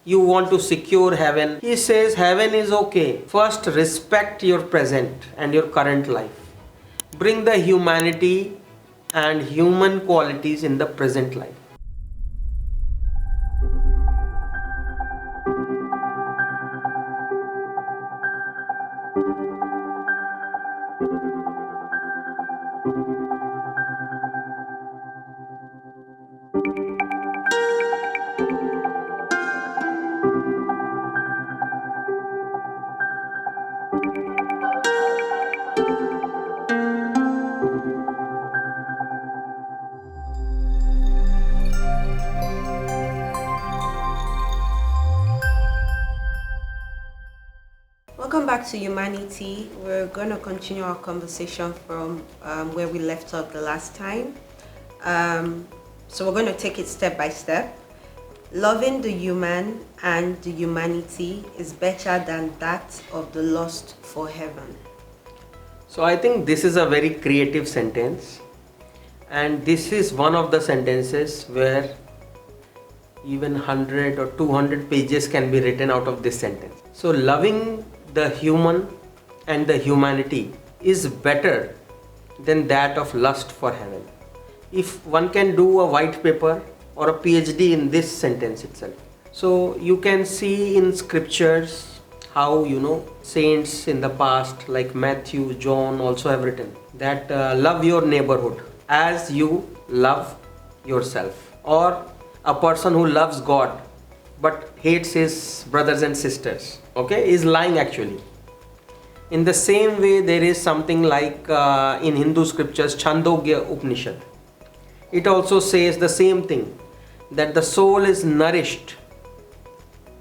you want to secure heaven. He says heaven is okay. First, respect your present and your current life. Bring the humanity and human qualities in the present life. Welcome back to Humanity. We're going to continue our conversation from where we left off the last time. So we're going to take it step by step. Loving the human and the humanity is better than that of the lust for heaven. So I think this is a very creative sentence, and this is one of the sentences where even 100 or 200 pages can be written out of this sentence. So loving the human and the humanity is better than that of lust for heaven. If one can do a white paper or a PhD in this sentence itself. So you can see in scriptures how saints in the past like Matthew, John also have written that love your neighborhood as you love yourself. Or a person who loves God but hates his brothers and sisters, is lying actually. In the same way, there is something like in Hindu scriptures, Chandogya Upanishad. It also says the same thing, that the soul is nourished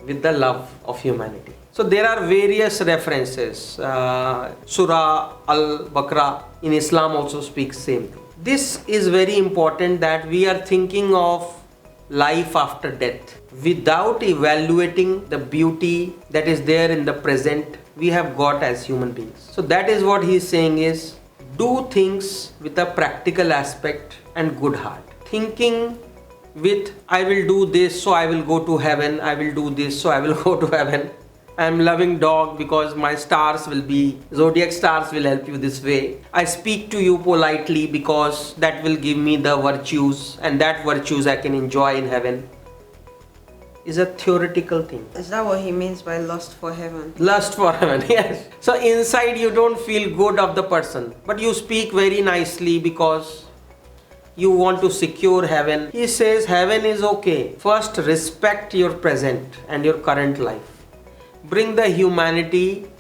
with the love of humanity. So there are various references. Surah Al-Baqarah in Islam also speaks same thing. This is very important, that we are thinking of life after death without evaluating the beauty that is there in the present we have got as human beings. So that is what he is saying is, do things with a practical aspect and good heart. Thinking with, I will do this so I will go to heaven, I will do this so I will go to heaven. I am loving dog because my zodiac stars will help you this way. I speak to you politely because that will give me the virtues, and that virtues I can enjoy in heaven. Is a theoretical thing. Is that what he means by lust for heaven? Lust for heaven, yes. So inside you don't feel good of the person, but you speak very nicely because you want to secure heaven. He says heaven is okay. First, respect your present and your current life. Bring the humanity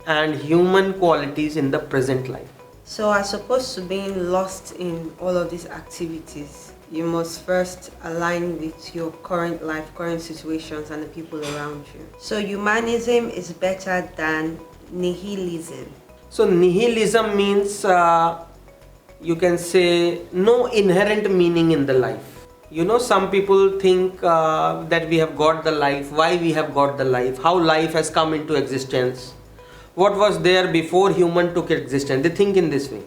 and human qualities in the present life. So as opposed to being lost in all of these activities, you must first align with your current life, current situations, and the people around you. So humanism is better than nihilism. So nihilism means you can say no inherent meaning in the life. Some people think that we have got the life, why we have got the life, how life has come into existence, what was there before human took existence. They think in this way.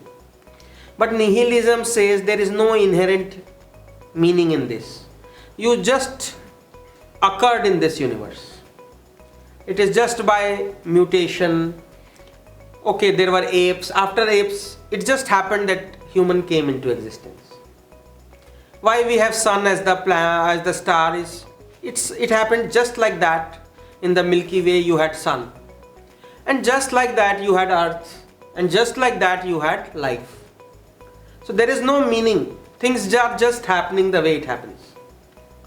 But nihilism says there is no inherent meaning in this. You just occurred in this universe. It is just by mutation. Okay, there were apes. After apes, it just happened that human came into existence. Why we have sun as the star is, it happened just like that. In the Milky Way you had sun, and just like that you had earth, and just like that you had life. So there is no meaning. Things are just happening the way it happens.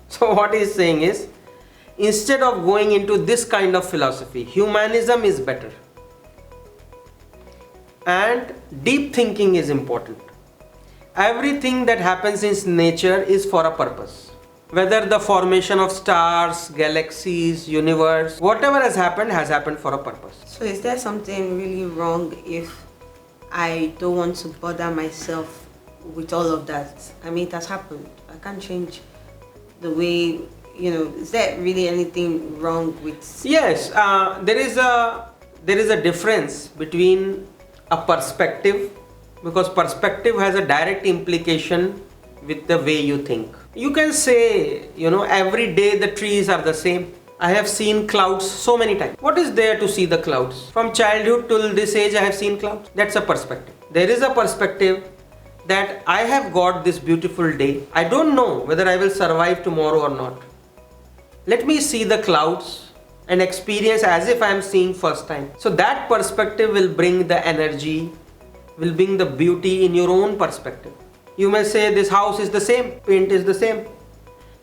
So what he is saying is, instead of going into this kind of philosophy, humanism is better. And deep thinking is important. Everything that happens in nature is for a purpose. Whether the formation of stars, galaxies, universe, whatever has happened for a purpose. So is there something really wrong if I don't want to bother myself with all of that? I mean, it has happened. I can't change the way, is there really anything wrong with... Yes, there is a difference between a perspective, because perspective has a direct implication with the way you think. You can say, every day the trees are the same. I have seen clouds so many times. What is there to see the clouds? From childhood till this age I have seen clouds. That's a perspective. There is a perspective that I have got this beautiful day. I don't know whether I will survive tomorrow or not. Let me see the clouds and experience as if I am seeing first time. So that perspective will bring the energy, will bring the beauty in your own perspective. You may say this house is the same, paint is the same,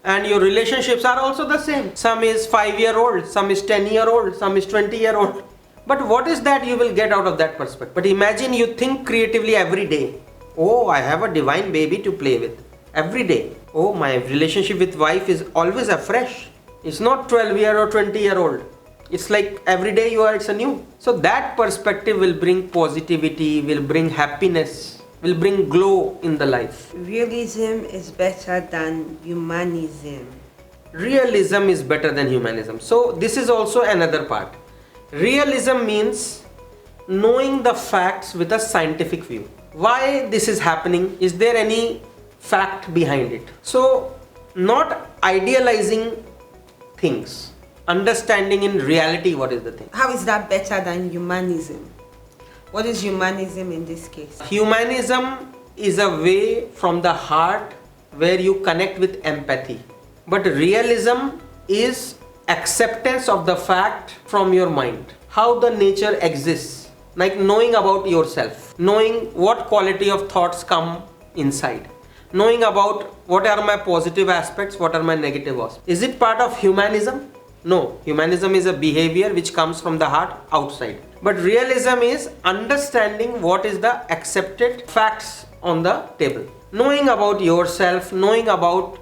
and your relationships are also the same. Some is 5-year-old, some is 10-year-old, some is 20-year-old. But what is that you will get out of that perspective? But imagine you think creatively every day. Oh, I have a divine baby to play with every day. Oh, my relationship with wife is always afresh. It's not 12-year or 20-year-old. It's like every day it's a new. So that perspective will bring positivity, will bring happiness, will bring glow in the life. Realism is better than humanism. Realism is better than humanism. So this is also another part. Realism means knowing the facts with a scientific view. Why this is happening? Is there any fact behind it? So not idealizing things, understanding in reality what is the thing. How is that better than humanism? What is humanism in this case? Humanism is a way from the heart where you connect with empathy. But realism is acceptance of the fact from your mind. How the nature exists. Like knowing about yourself. Knowing what quality of thoughts come inside. Knowing about what are my positive aspects, what are my negative aspects. Is it part of humanism? No. Humanism is a behavior which comes from the heart outside. But realism is understanding what is the accepted facts on the table. Knowing about yourself, knowing about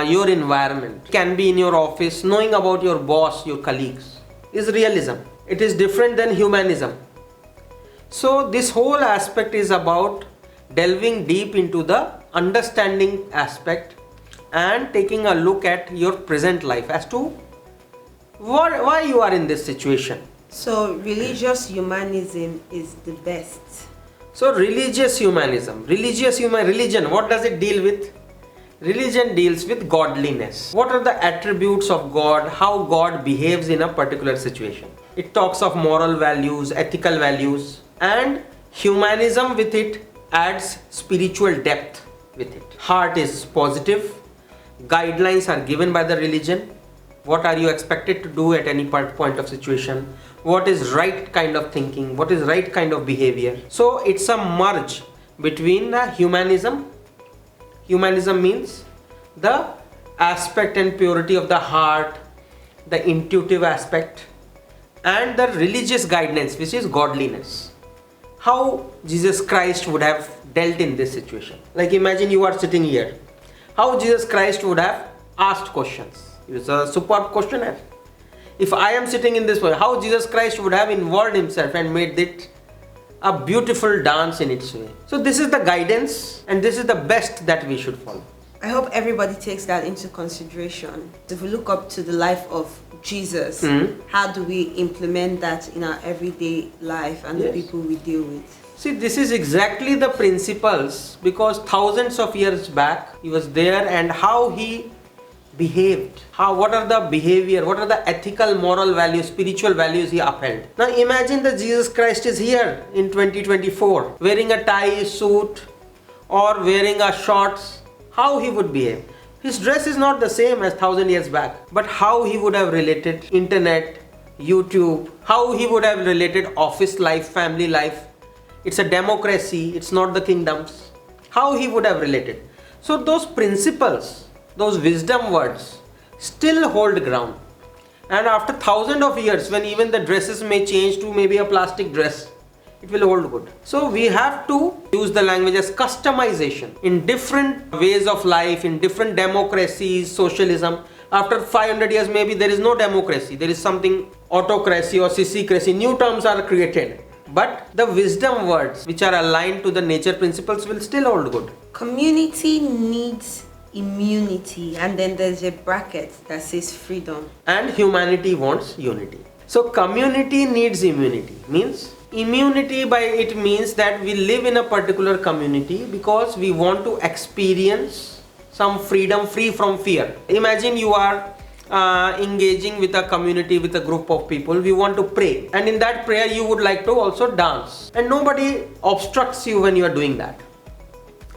your environment. Can be in your office, knowing about your boss, your colleagues. Is realism. It is different than humanism. So this whole aspect is about delving deep into the understanding aspect and taking a look at your present life as to why you are in this situation. So religious humanism is the best. So religious humanism, religion, what does it deal with? Religion deals with godliness. What are the attributes of God, how God behaves in a particular situation. It talks of moral values, ethical values, and humanism with it adds spiritual depth with it. Heart is positive, guidelines are given by the religion. What are you expected to do at any point of situation? What is right kind of thinking? What is right kind of behavior? So it's a merge between the humanism. Humanism means the aspect and purity of the heart, the intuitive aspect, and the religious guidance, which is godliness. How Jesus Christ would have dealt in this situation. Like imagine you are sitting here. How Jesus Christ would have asked questions. It is a superb questionnaire. If I am sitting in this way, how Jesus Christ would have involved himself and made it a beautiful dance in its way. So this is the guidance and this is the best that we should follow. I hope everybody takes that into consideration. If we look up to the life of Jesus, how do we implement that in our everyday life and the people we deal with? See, this is exactly the principles, because thousands of years back he was there, and how he behaved, what are the behavior, what are the ethical, moral values, spiritual values he upheld. Now imagine that Jesus Christ is here in 2024 wearing a tie, suit, or wearing a shorts. How he would behave. His dress is not the same as 1,000 years back, but how he would have related internet, YouTube, how he would have related office life, family life. It's a democracy, it's not the kingdoms. How he would have related. So those principles, those wisdom words still hold ground. And after thousands of years, when even the dresses may change to maybe a plastic dress, it will hold good. So we have to use the language as customization in different ways of life, in different democracies, socialism. After 500 years, maybe there is no democracy. There is something autocracy or sissicracy. New terms are created. But the wisdom words which are aligned to the nature principles will still hold good. Community needs immunity, and then there's a bracket that says freedom. And humanity wants unity. So community needs immunity. Means immunity by it means that we live in a particular community because we want to experience some freedom free from fear. Imagine you are engaging with a community, with a group of people. We want to pray, and in that prayer you would like to also dance, and nobody obstructs you when you are doing that.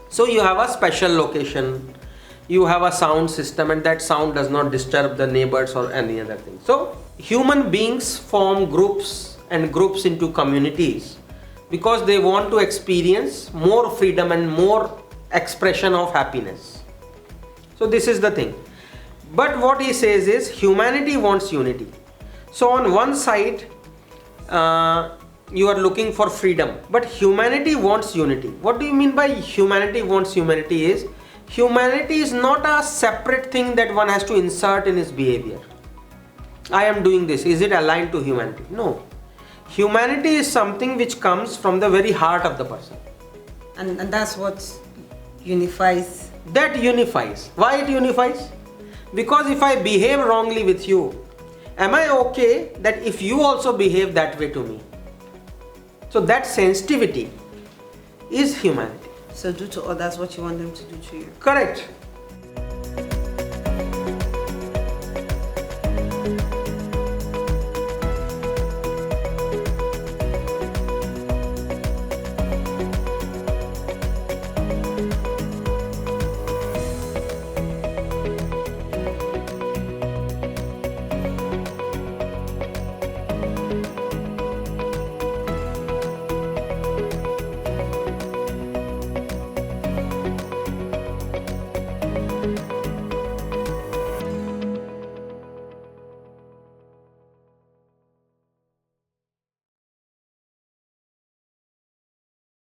So you have a special location, you have a sound system, and that sound does not disturb the neighbors or any other thing. So human beings form groups and groups into communities because they want to experience more freedom and more expression of happiness. So this is the thing. But what he says is humanity wants unity. So on one side you are looking for freedom, but humanity wants unity. What do you mean by humanity wants humanity? Is humanity is not a separate thing that one has to insert in his behavior. I am doing this, is it aligned to humanity? No. Humanity is something which comes from the very heart of the person. And that's what unifies. That unifies. Why it unifies? Because if I behave wrongly with you, am I okay that if you also behave that way to me? So that sensitivity is humanity. So do to others what you want them to do to you. Correct.